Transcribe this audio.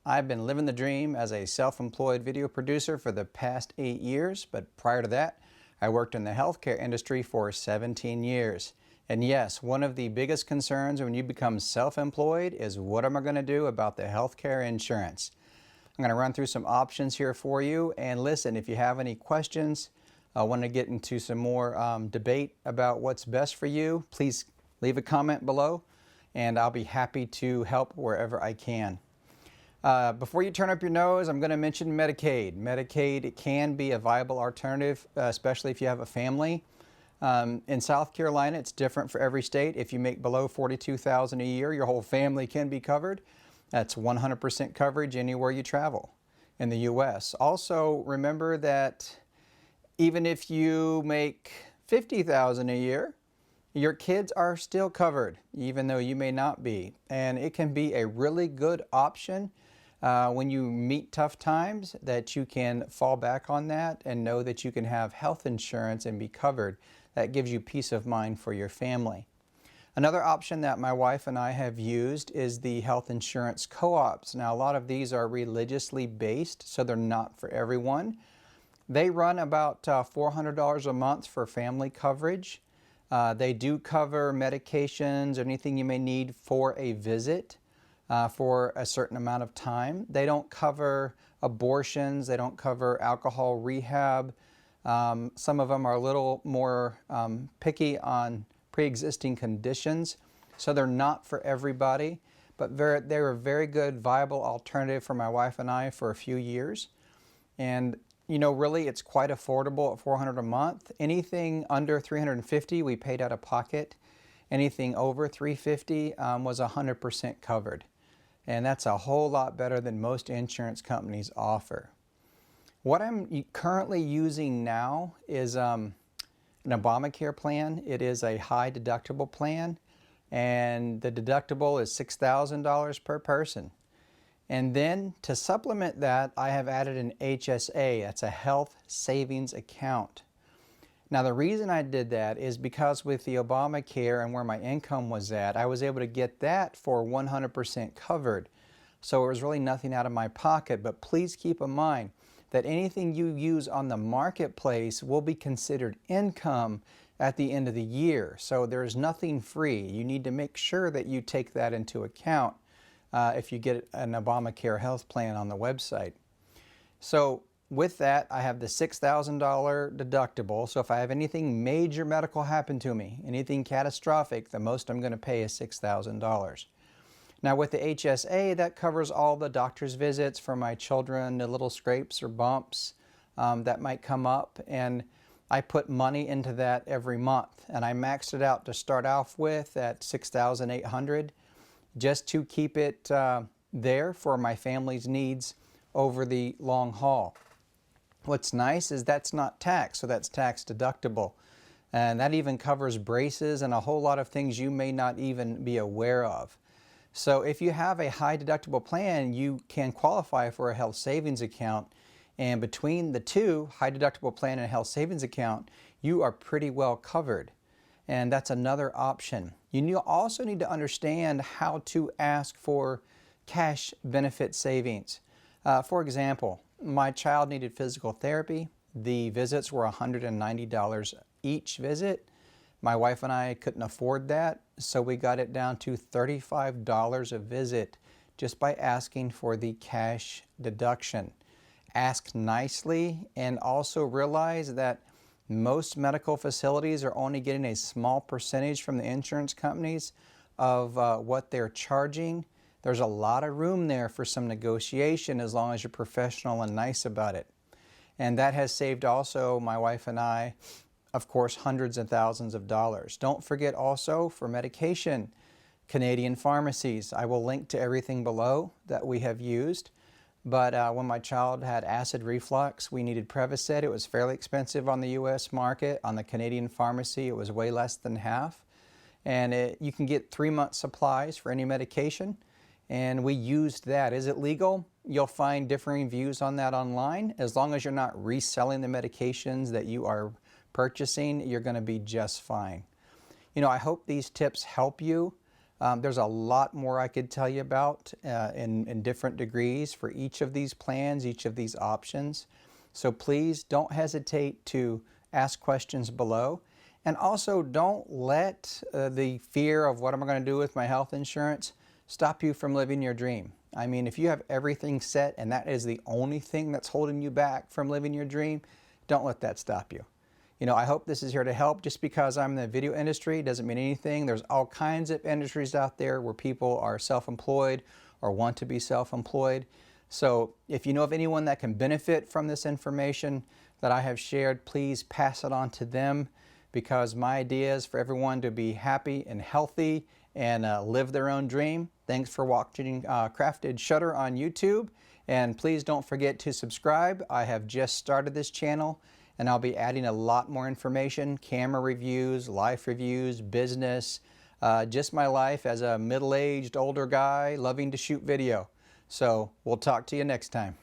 I've been living the dream as a self-employed video producer for the past 8 years, but prior to that, I worked in the healthcare industry for 17 years. And yes, one of the biggest concerns when you become self-employed is what am I going to do about the healthcare insurance? I'm going to run through some options here for you. And listen, if you have any questions, I want to get into some more debate about what's best for you, please leave a comment below and I'll be happy to help wherever I can. Before you turn up your nose, I'm going to mention Medicaid. Medicaid can be a viable alternative, especially if you have a family. In South Carolina, it's different for every state. If you make below $42,000 a year, your whole family can be covered. That's 100% coverage anywhere you travel in the U.S. Also, remember that even if you make $50,000 a year, your kids are still covered, even though you may not be. And it can be a really good option when you meet tough times, that you can fall back on that and know that you can have health insurance and be covered. That gives you peace of mind for your family. Another option that my wife and I have used is the health insurance co-ops. Now, a lot of these are religiously based, so they're not for everyone. They run about $400 a month for family coverage. They do cover medications or anything you may need for a visit for a certain amount of time. They don't cover abortions. They don't cover alcohol rehab. Some of them are a little more picky on pre-existing conditions, so they're not for everybody, but they're a very good, viable alternative for my wife and I for a few years. And you know, really, it's quite affordable at $400 a month. Anything under $350, we paid out of pocket. Anything over $350 was 100% covered. And that's a whole lot better than most insurance companies offer. What I'm currently using now is an Obamacare plan. It is a high deductible plan, and the deductible is $6,000 per person. And then to supplement that, I have added an HSA. That's a health savings account. Now, the reason I did that is because with the Obamacare and where my income was at, I was able to get that for 100% covered. So it was really nothing out of my pocket. But please keep in mind that anything you use on the marketplace will be considered income at the end of the year. So there's nothing free. You need to make sure that you take that into account if you get an Obamacare health plan on the website. So with that, I have the $6,000 deductible. So if I have anything major medical happen to me, anything catastrophic, the most I'm going to pay is $6,000. Now with the HSA, that covers all the doctor's visits for my children, the little scrapes or bumps that might come up. And I put money into that every month. And I maxed it out to start off with at $6,800. Just to keep it there for my family's needs over the long haul. What's nice is that's not taxed, so that's tax deductible. And that even covers braces and a whole lot of things you may not even be aware of. So if you have a high deductible plan, you can qualify for a health savings account. And between the two, high deductible plan and health savings account, you are pretty well covered. And that's another option. You also need to understand how to ask for cash benefit savings. For example, my child needed physical therapy. The visits were $190 each visit. My wife and I couldn't afford that, so we got it down to $35 a visit just by asking for the cash deduction. Ask nicely, and also realize that most medical facilities are only getting a small percentage from the insurance companies of what they're charging. There's a lot of room there for some negotiation as long as you're professional and nice about it. And that has saved also my wife and I, of course, hundreds and thousands of dollars. Don't forget also for medication, Canadian pharmacies. I will link to everything below that we have used. But when my child had acid reflux, we needed Prevacid. It was fairly expensive on the U.S. market. On the Canadian pharmacy, it was way less than half. And you can get 3-month supplies for any medication. And we used that. Is it legal? You'll find differing views on that online. As long as you're not reselling the medications that you are purchasing, you're going to be just fine. You know, I hope these tips help you. There's a lot more I could tell you about in different degrees for each of these plans, each of these options. So please don't hesitate to ask questions below. And also don't let the fear of what am I going to do with my health insurance stop you from living your dream. I mean, if you have everything set and that is the only thing that's holding you back from living your dream, don't let that stop you. You know, I hope this is here to help. Just because I'm in the video industry doesn't mean anything. There's all kinds of industries out there where people are self-employed or want to be self-employed. So if you know of anyone that can benefit from this information that I have shared, please pass it on to them, because my idea is for everyone to be happy and healthy and live their own dream. Thanks for watching Crafted Shutter on YouTube. And please don't forget to subscribe. I have just started this channel, and I'll be adding a lot more information: camera reviews, life reviews, business, just my life as a middle-aged older guy loving to shoot video. So we'll talk to you next time.